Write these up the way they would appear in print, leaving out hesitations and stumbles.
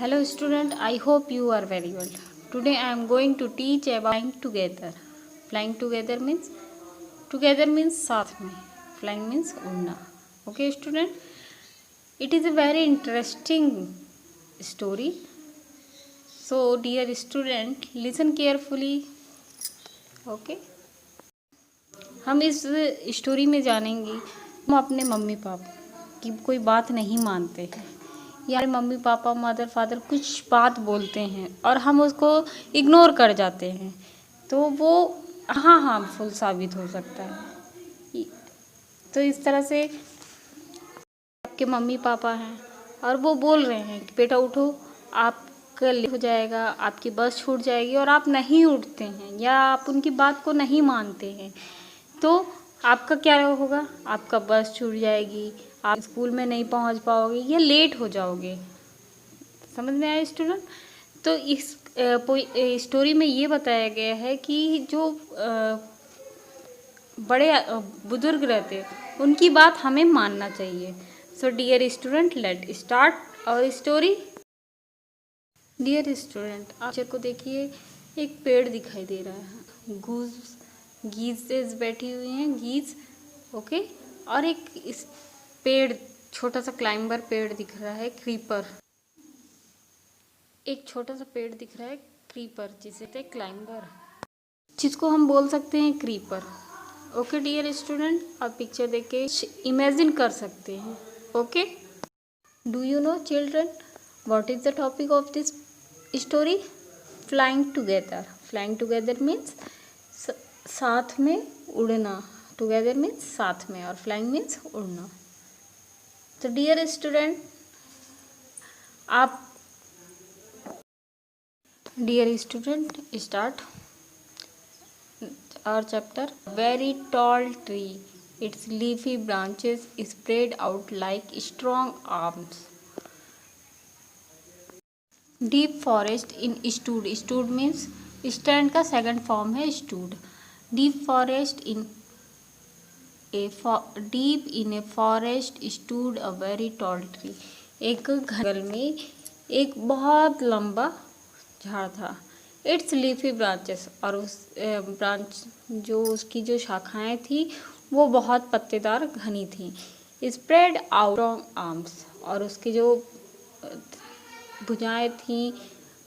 Hello student, I hope you are very well. Today I am going to teach about flying together. Flying together means साथ में. Flying means उड़ना. Okay student, it is a very interesting story. So dear student, listen carefully. Okay. हम इस story में जानेंगे हम अपने mummy papa की कोई बात नहीं मानते हैं या मम्मी पापा मदर फादर कुछ बात बोलते हैं और हम उसको इग्नोर कर जाते हैं तो वो हार्मफुल साबित हो सकता है। तो इस तरह से आपके मम्मी पापा हैं और वो बोल रहे हैं कि बेटा उठो, आपका लेट हो जाएगा, आपकी बस छूट जाएगी और आप नहीं उठते हैं या आप उनकी बात को नहीं मानते हैं तो आपका क्या होगा, आपका बस छूट जाएगी, आप स्कूल में नहीं पहुंच पाओगे या लेट हो जाओगे। समझ में आया स्टूडेंट? तो इस स्टोरी में ये बताया गया है कि जो बड़े बुजुर्ग रहते हैं उनकी बात हमें मानना चाहिए। So dear student, let start our story. Dear student, आप को देखिए एक पेड़ दिखाई दे रहा है, गीज़ बैठी हुई हैं, गीज़। ओके, और एक इस पेड़ छोटा सा क्लाइंबर पेड़ दिख रहा है, क्रीपर। एक छोटा सा पेड़ दिख रहा है क्रीपर, जिसे कहते हैं क्लाइंबर, जिसको हम बोल सकते हैं क्रीपर। ओके डियर स्टूडेंट, आप पिक्चर देख के इमेजिन कर सकते हैं। Okay, do you know children what is the topic of this story? Flying together. Flying together means साथ में उड़ना। टुगेदर मीन्स साथ में और फ्लाइंग मीन्स उड़ना। तो डियर स्टूडेंट, आप dear student start our chapter. Very tall tree, its leafy branches spread out like strong arms. Deep forest in stood. Stood means stand का second form है stood. Deep forest in deep in a forest stood a very tall tree. एक जंगल में एक बहुत लंबा झाड़ था। It's leafy branches, और उस ब्रांच जो उसकी जो शाखाएं थी वो बहुत पत्तेदार घनी थी। स्प्रेड आउट स्ट्रॉन्ग आर्म्स, और उसकी जो भुजाएं थी,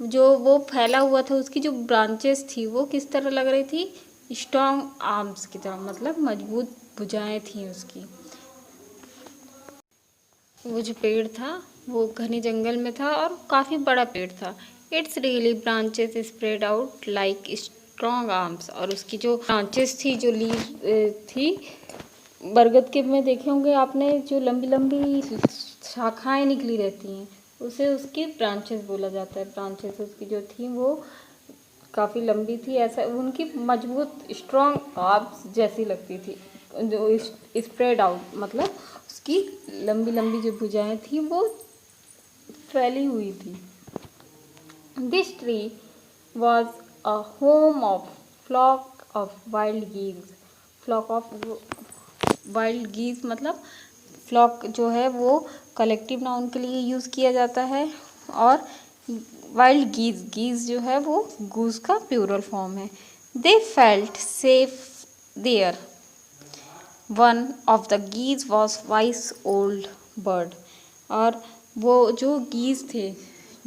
जो वो फैला हुआ था, उसकी जो ब्रांचेस थी वो किस तरह लग रही थी? स्ट्रॉन्ग आर्म्स की तरह, मतलब मजबूत भुजाएं थी उसकी। वो जो पेड़ था वो घने जंगल में था और काफ़ी बड़ा पेड़ था। It's really branches spread out like strong arms, और उसकी जो ब्रांचेस थी, जो लीव थी, बरगद के में देखे होंगे आपने, जो लंबी लंबी शाखाएं निकली रहती हैं उसे उसकी ब्रांचेस बोला जाता है। ब्रांचेस उसकी जो थी वो काफ़ी लंबी थी, ऐसा उनकी मजबूत स्ट्रॉन्ग आर्म्स जैसी लगती थी। जो स्प्रेड आउट मतलब उसकी लंबी लंबी जो भुजाएं थी वो फैली हुई थी। This tree was a home of flock of wild geese. Flock of wild geese मतलब flock जो है वो कलेक्टिव नाउन के लिए यूज़ किया जाता है, और वाइल्ड गीज जो है वो गूस का प्लूरल फॉर्म है। They felt safe there. One of the geese was wise old bird. और वो जो गीज थे,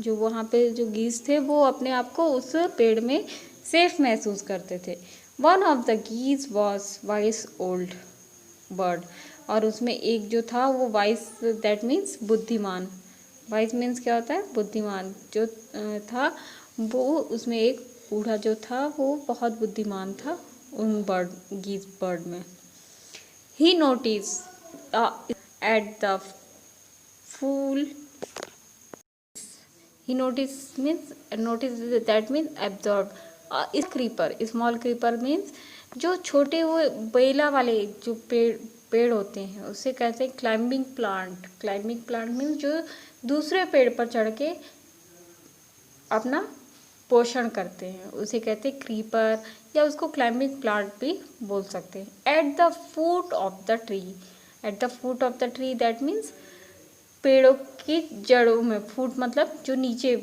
जो वहाँ पे जो गीज थे वो अपने आप को उस पेड़ में सेफ महसूस करते थे। One of the geese was wise old bird, और उसमें एक जो था वो वाइस, दैट मीन्स बुद्धिमान। वाइस मीन्स क्या होता है? बुद्धिमान। जो था वो उसमें एक बूढ़ा जो था वो बहुत बुद्धिमान था उन गीज बर्ड में। He notice at the fool, he notice that means absorb। इस क्रीपर, स्मॉल क्रीपर मीन्स जो छोटे वो बेला वाले जो पेड़ होते हैं उसे कहते हैं climbing plant. Climbing plant means जो दूसरे पेड़ पर चढ़ के अपना पोषण करते हैं उसे कहते हैं क्रीपर, या उसको क्लाइंबिंग प्लांट भी बोल सकते हैं। At the foot of the tree, at the foot of the tree that means पेड़ों की जड़ों में, फूट मतलब जो नीचे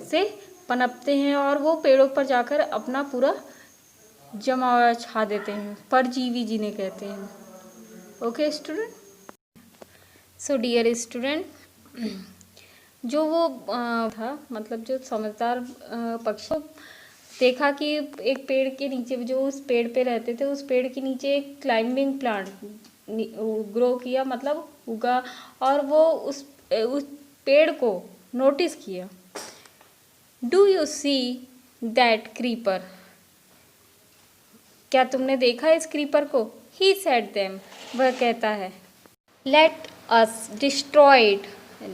से पनपते हैं और वो पेड़ों पर जाकर अपना पूरा जमावड़ा छा देते हैं, परजीवी जिन्हें कहते हैं। Okay student. So dear student, जो वो था मतलब जो समझदार पक्षी, देखा कि एक पेड़ के नीचे, जो उस पेड़ पे रहते थे, उस पेड़ के नीचे एक क्लाइंबिंग प्लांट ग्रो किया, मतलब उगा, और वो उस पेड़ को नोटिस किया। Do you see that creeper? क्या तुमने देखा इस क्रीपर को? ही सेड देम, वह कहता है, let us destroy it.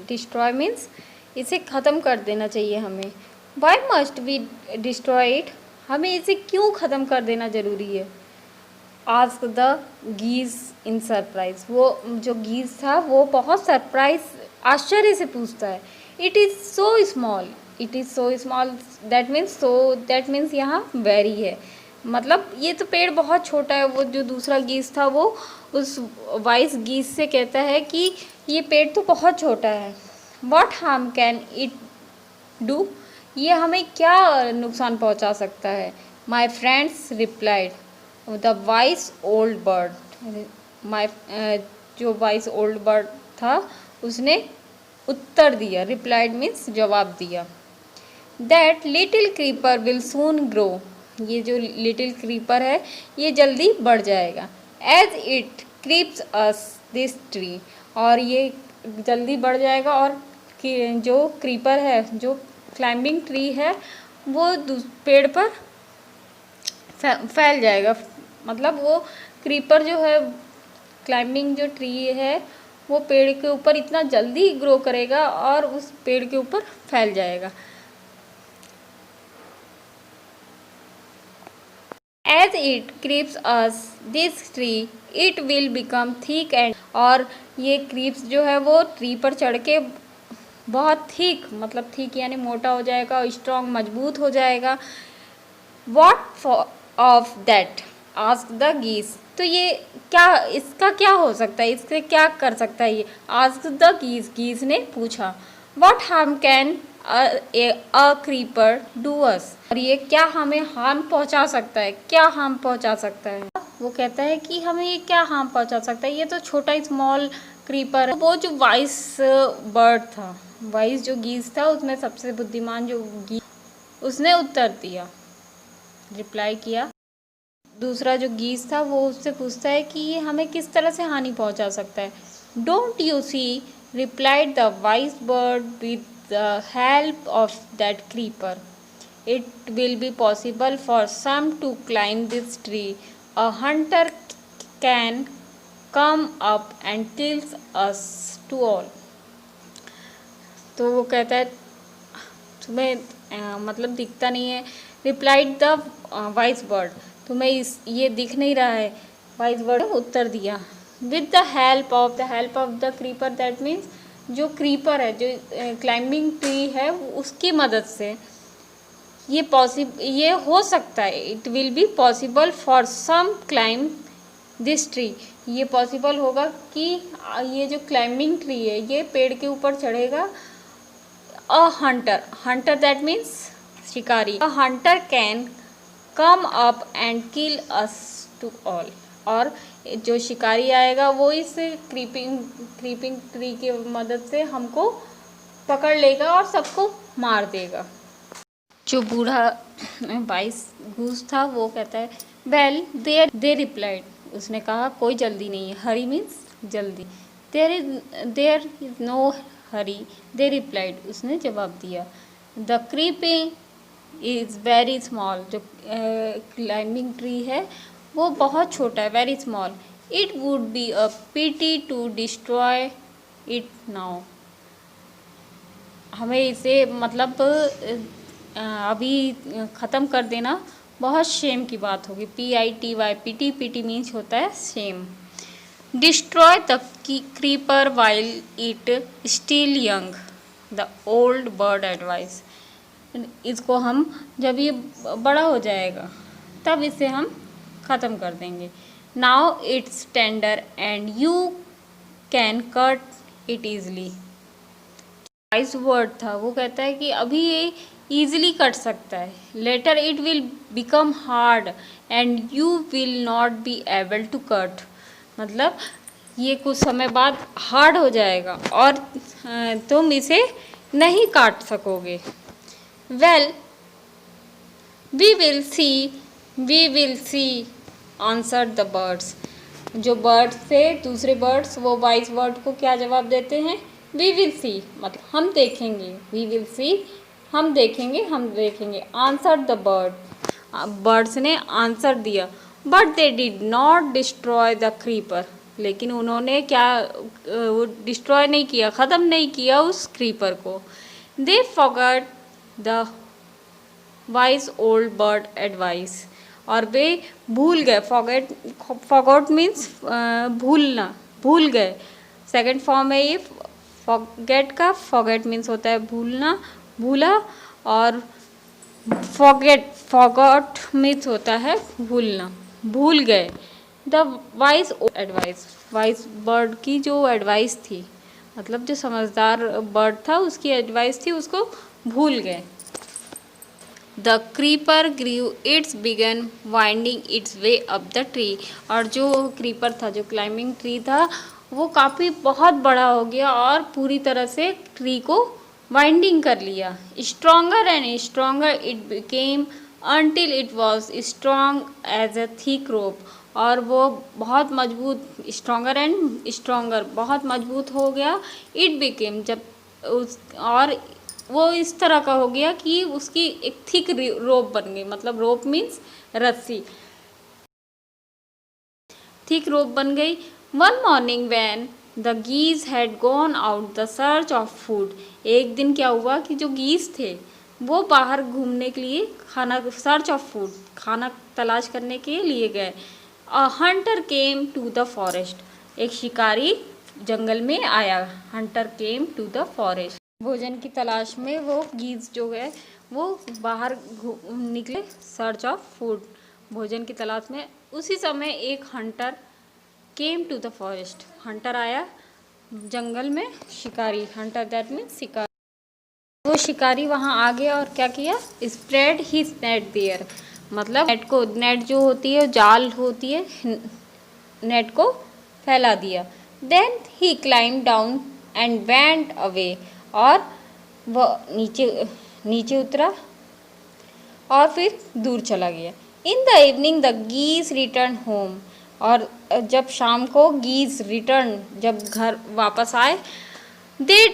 Destroy means इसे ख़त्म कर देना चाहिए हमें। Y must we destroy it? हमें इसे क्यों ख़त्म कर देना ज़रूरी है? Ask the geese in surprise. वो जो गीज था वो बहुत सरप्राइज, आश्चर्य से पूछता है। It is so small, it is so small, that means यहाँ वेरी है, मतलब ये तो पेड़ बहुत छोटा है। वो जो दूसरा गीज था वो उस वाइस गीज से कहता है कि ये पेड़ तो बहुत छोटा है। What harm can it do? ये हमें क्या नुकसान पहुंचा सकता है? My friends replied the wise old bird. जो वाइस ओल्ड बर्ड था उसने उत्तर दिया, रिप्लाइड मीन्स जवाब दिया, that little creeper will soon grow. ये जो लिटिल क्रीपर है ये जल्दी बढ़ जाएगा। As it creeps us this tree, और ये जल्दी बढ़ जाएगा, और जो क्रीपर है, जो क्लाइंबिंग ट्री है, वो पेड़ पर फैल जाएगा। मतलब वो क्रीपर जो है, क्लाइंबिंग जो ट्री है, वो पेड़ के ऊपर इतना जल्दी ग्रो करेगा और उस पेड़ के ऊपर फैल जाएगा। As it creeps us this tree, it will become thick and, और ये क्रीप्स जो है वो ट्री पर चढ़ के बहुत थिक, मतलब थिक यानी मोटा हो जाएगा, स्ट्रॉन्ग मजबूत हो जाएगा। What of that? Ask the geese. तो ये क्या, इसका क्या हो सकता है, इससे क्या कर सकता है ये? Ask the geese, गीज ने पूछा। What harm can a creeper do us? और ये क्या हमें हार्म पहुंचा सकता है, क्या हार्म पहुंचा सकता है? वो कहता है कि हमें ये क्या हार्म पहुंचा सकता है, ये तो छोटा स्मॉल क्रीपर है। वो जो वाइस बर्ड था, वाइस जो गीज था, उसमें सबसे बुद्धिमान जो गीज, उसने उत्तर दिया, रिप्लाई किया। दूसरा जो गीज था वो उससे पूछता है कि ये हमें किस तरह से हानि पहुंचा सकता है। Don't you see, replied the wise bird, with the help of that creeper it will be possible for some to climb this tree. A hunter can come up and kills us to all. तो वो कहता है तुम्हें मतलब दिखता नहीं है। Replied the wise bird, तुम्हें ये दिख नहीं रहा है। वाइस बर्ड उत्तर दिया, with the help of the creeper, that means जो क्रीपर है, जो क्लाइंबिंग ट्री है, उसकी मदद से ये हो सकता है। It will be possible for some climb this tree, ये पॉसिबल होगा कि ये जो क्लाइंबिंग ट्री है ये पेड़ के ऊपर चढ़ेगा। अ हंटर दैट मीन्स शिकारी। A hunter can come up and kill us to all, और जो शिकारी आएगा वो इस क्रीपिंग ट्री की मदद से हमको पकड़ लेगा और सबको मार देगा। जो बूढ़ा वाइस गूस था वो कहता है, वेल दे रिप्लाइड, उसने कहा कोई जल्दी नहीं है। हरी मीन्स जल्दी। There is no hurry, they replied, उसने जवाब दिया। The creeping is very small, जो क्लाइंबिंग ट्री है वो बहुत छोटा है, very small. It would be a pity to destroy it now, हमें इसे मतलब अभी ख़त्म कर देना बहुत शेम की बात होगी। PITY, पीटी मीन्स होता है shame. Destroy the creeper while it still young, the old bird advise, इसको हम जब ये बड़ा हो जाएगा तब इसे हम ख़त्म कर देंगे। Now it's tender and you can cut it easily, vice word था, वो कहता है कि अभी ये ईजिली कट सकता है, later it will become hard and you will not be able to cut, मतलब ये कुछ समय बाद हार्ड हो जाएगा और तुम इसे नहीं काट सकोगे। Well we will see, we will see answer the birds. जो बर्ड्स थे दूसरे बर्ड्स, वो वाइस वर्ड को क्या जवाब देते हैं? वी विल सी, मतलब हम देखेंगे, वी विल सी हम देखेंगे, हम देखेंगे। आंसर द बर्ड, बर्ड्स ने आंसर दिया। But they did not destroy the creeper, लेकिन उन्होंने क्या वो डिस्ट्रॉय नहीं किया, ख़त्म नहीं किया उस क्रीपर को। They forgot the wise old bird advice, और वे भूल गए। फॉरगॉट मीन्स भूलना, भूल गए। सेकंड फॉर्म है ये फॉरगेट का, फॉरगेट मीन्स होता है भूलना, भूला, और फॉरगॉट मीन्स होता है भूलना, भूल गए। The wise advice, wise bird की जो एडवाइस थी, मतलब जो समझदार बर्ड था उसकी एडवाइस थी, उसको भूल गए। The creeper grew its began winding its way up the tree, और जो क्रीपर था, जो क्लाइंबिंग ट्री था, वो काफ़ी बहुत बड़ा हो गया और पूरी तरह से ट्री को वाइंडिंग कर लिया। Stronger and stronger it became until it was strong as a thick rope, और वो बहुत मजबूत, स्ट्रॉन्गर एंड स्ट्रॉन्गर बहुत मजबूत हो गया। इट बिकेम, जब उस, और वो इस तरह का हो गया कि उसकी एक थिक रोप बन गई, मतलब रोप मीन्स रस्सी, थिक रोप बन गई। One morning when the geese had gone out the search of food, एक दिन क्या हुआ कि जो गीज थे वो बाहर घूमने के लिए, खाना, सर्च ऑफ फूड, खाना तलाश करने के लिए गए। A hunter came to the forest, एक शिकारी जंगल में आया। Hunter came to the forest, भोजन की तलाश में वो गीज जो है वो बाहर निकले, सर्च ऑफ फूड, भोजन की तलाश में। उसी समय एक hunter came to the forest, hunter आया जंगल में, शिकारी, हंटर दैट मीन्स शिकारी। वो शिकारी वहाँ आ गया और क्या किया? स्प्रेड हिज नेट देयर, मतलब नेट को, नेट जो होती है, जाल होती है, नेट को फैला दिया। Then he climb down and went away, और वह नीचे नीचे उतरा और फिर दूर चला गया। In the evening the geese return home, और जब शाम को गीज रिटर्न, जब घर वापस आए, they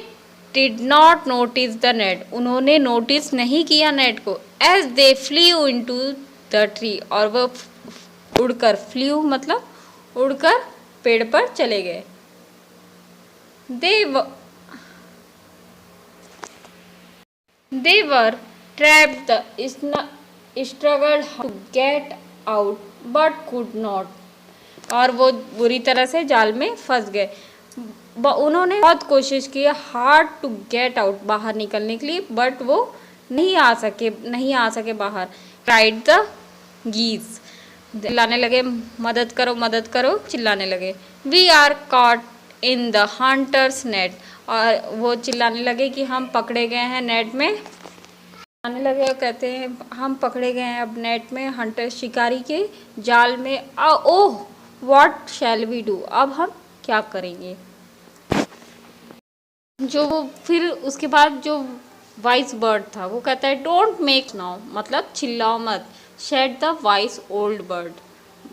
did not notice the net, उन्होंने नोटिस नहीं किया नेट को। As they flew into the tree, और वह उड़कर, फ्ल्यू मतलब उड़कर पेड़ पर चले गए। They were trapped, struggled to get out but could not, और वो बुरी तरह से जाल में फंस गए। उन्होंने बहुत कोशिश की, हार्ड टू गेट आउट, बाहर निकलने के लिए, बट वो नहीं आ सके बाहर। क्राइड द गीज, चिल्लाने लगे, मदद करो मदद करो, चिल्लाने लगे। We are caught in the hunter's net, और वो चिल्लाने लगे कि हम पकड़े गए हैं नेट में, आने लगे और कहते हैं हम पकड़े गए हैं अब नेट में, हंटर, शिकारी के जाल में। Oh what shall we do, अब हम क्या करेंगे। जो वो फिर उसके बाद जो वाइस बर्ड था वो कहता है डोंट मेक नाउ, मतलब चिल्लाओ मत। Said the wise old bird,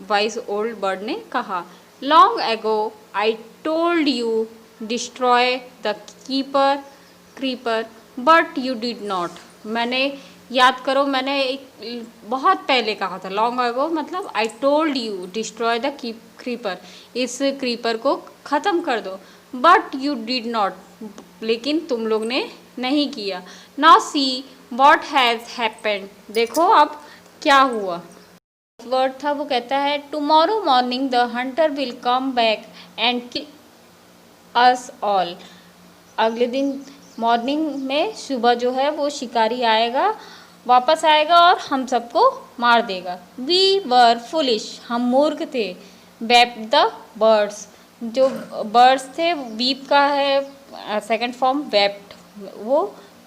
wise old bird ने कहा, long ago I told you destroy the creeper but you did not, मैंने, याद करो, मैंने एक बहुत पहले कहा था, लॉन्ग एगो मतलब आई told you destroy the creeper, इस क्रीपर को ख़त्म कर दो, बट यू डिड नॉट, लेकिन तुम लोग ने नहीं किया। Now see what has happened, देखो अब क्या हुआ। वर्ड था, वो कहता है tomorrow morning the Hunter will come back and kill us all, अगले दिन मॉर्निंग में, सुबह जो है वो शिकारी आएगा, वापस आएगा और हम सबको मार देगा। वी वर फुलिश, हम मूर्ख थे। वेप द बर्ड्स, जो बर्ड्स थे, वीप का है सेकंड फॉर्म वेप्ट, वो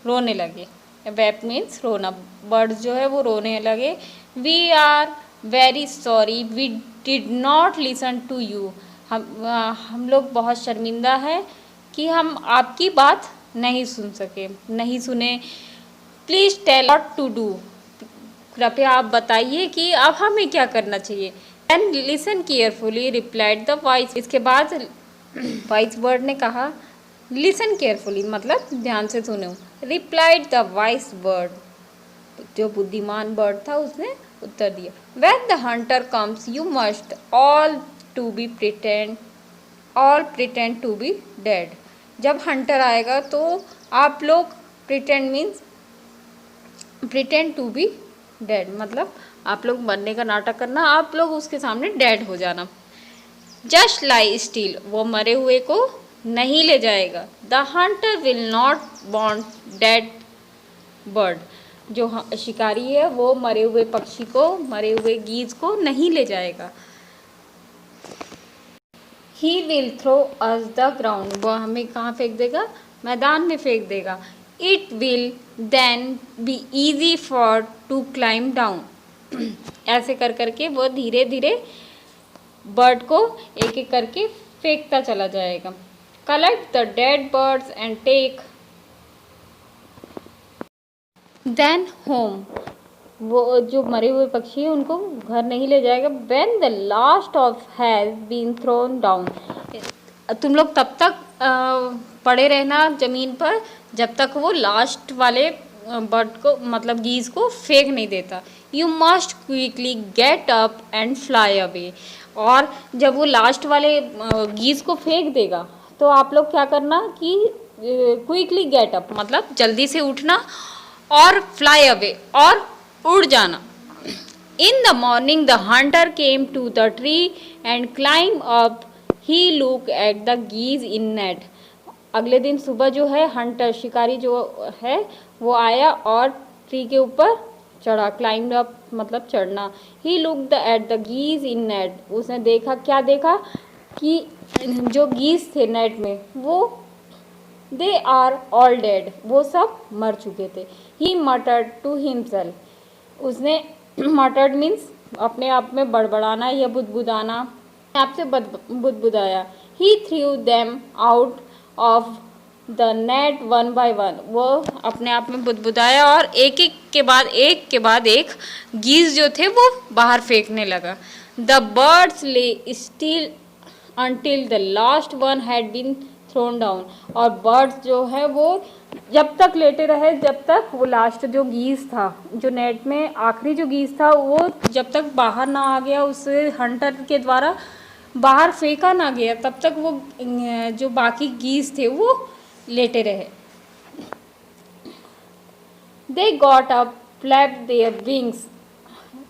रोने लगे। वेप मीन्स रोना, बर्ड्स जो है वो रोने लगे। We are very sorry we did not listen to you, हम लोग बहुत शर्मिंदा है कि हम आपकी बात नहीं सुन सके, नहीं सुने। Please tell what to do, कृपया आप बताइए कि अब हमें क्या करना चाहिए। And listen carefully replied the voice, इसके बाद वॉइस बर्ड ने कहा लिसन केयरफुली मतलब ध्यान से सुनो। रिप्लाइड द वाइस बर्ड, जो बुद्धिमान बर्ड था उसने उत्तर दिया। When the hunter comes you must all pretend to be dead, जब हंटर आएगा तो आप लोग pretend means pretend to be dead मतलब आप लोग मरने का नाटक करना, आप लोग उसके सामने डेड हो जाना। जस्ट लाई स्टिल, वो मरे हुए को नहीं ले जाएगा। The Hunter will not want dead bird, जो शिकारी है वो मरे हुए पक्षी को, मरे हुए गीज को नहीं ले जाएगा। He will throw us the ground, वो हमें कहाँ फेंक देगा, मैदान में फेंक देगा। It will then be easy for to climb down, ऐसे कर करके वो धीरे धीरे बर्ड को एक एक करके फेंकता चला जाएगा। Collect the dead birds and take then home, वो जो मरे हुए पक्षी है उनको घर नहीं ले जाएगा। When the last of has been thrown down, तुम लोग तब तक पड़े रहना ज़मीन पर जब तक वो लास्ट वाले बर्ड को मतलब गीज को फेंक नहीं देता। You must quickly get up and fly away, और जब वो लास्ट वाले गीज को फेंक देगा तो आप लोग क्या करना कि क्विकली गेट अप मतलब जल्दी से उठना और फ्लाई अवे और उड़ जाना। In the morning the hunter came to the tree and climb up, he look at the geese in net, अगले दिन सुबह जो है हंटर शिकारी जो है वो आया और ट्री के ऊपर चढ़ा। क्लाइंब अप मतलब चढ़ना। He looked at the geese in net, उसने देखा, क्या देखा कि जो गीज थे नेट में वो दे आर ऑल डेड, वो सब मर चुके थे। ही मटर्ड टू हिमसेल्फ, उसने मटर्ड मीन्स अपने आप में बड़बड़ाना या बुदबुदाना, आप से बुदबुदाया। He threw them out of the net one by one, वो अपने आप में बुदबुदाया और एक के बाद एक गीज जो थे वो बाहर फेंकने लगा। The birds lay still until the last one had been thrown down, और बर्ड्स जो है वो जब तक लेटे रहे जब तक वो लास्ट जो गीज था, जो नेट में आखिरी जो गीज था वो जब तक बाहर ना आ गया, उस हंटर के द्वारा बाहर फेंका ना गया, तब तक वो जो बाकी गीज थे वो लेटे रहे। They got up, flap their wings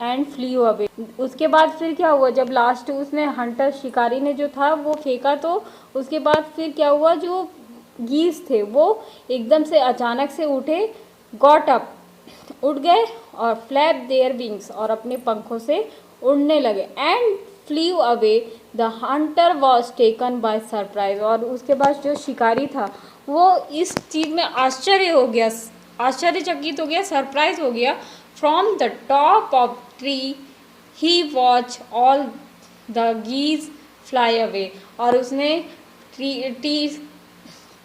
and flew away, उसके बाद फिर क्या हुआ, जब लास्ट उसने हंटर शिकारी ने जो था वो फेंका तो उसके बाद फिर क्या हुआ, जो गीज थे वो एकदम से अचानक से उठे, गॉट अप उठ गए, और फ्लैप देयर विंग्स और अपने पंखों से उड़ने लगे। And flew away, the hunter was taken by surprise, और उसके बाद जो शिकारी था वो इस चीज़ में आश्चर्यचकित हो गया, सरप्राइज हो गया। From the top of tree he watch all the geese fly away, और उसने ट्री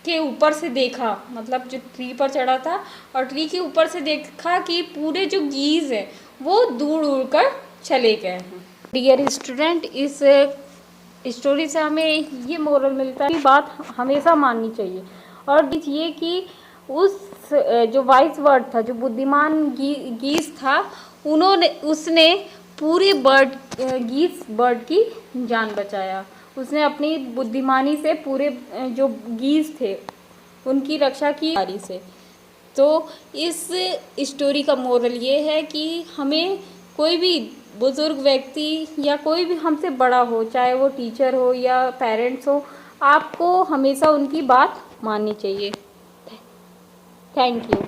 के ऊपर से देखा, मतलब जो ट्री पर चढ़ा था और ट्री के ऊपर से देखा कि पूरे जो गीज है वो दूर उड़ कर चले गए हैं। डियर स्टूडेंट, इस स्टोरी से हमें ये मोरल मिलता है कि बात हमेशा माननी चाहिए, और ये कि उस जो वाइस बर्ड था, जो बुद्धिमान गीज था, उसने पूरे गीज बर्ड की जान बचाया, उसने अपनी बुद्धिमानी से पूरे जो गीज थे उनकी रक्षा की से। तो इस स्टोरी का मोरल ये है कि हमें कोई भी बुज़ुर्ग व्यक्ति या कोई भी हमसे बड़ा हो, चाहे वो टीचर हो या पेरेंट्स हो, आपको हमेशा उनकी बात माननी चाहिए। Thank you.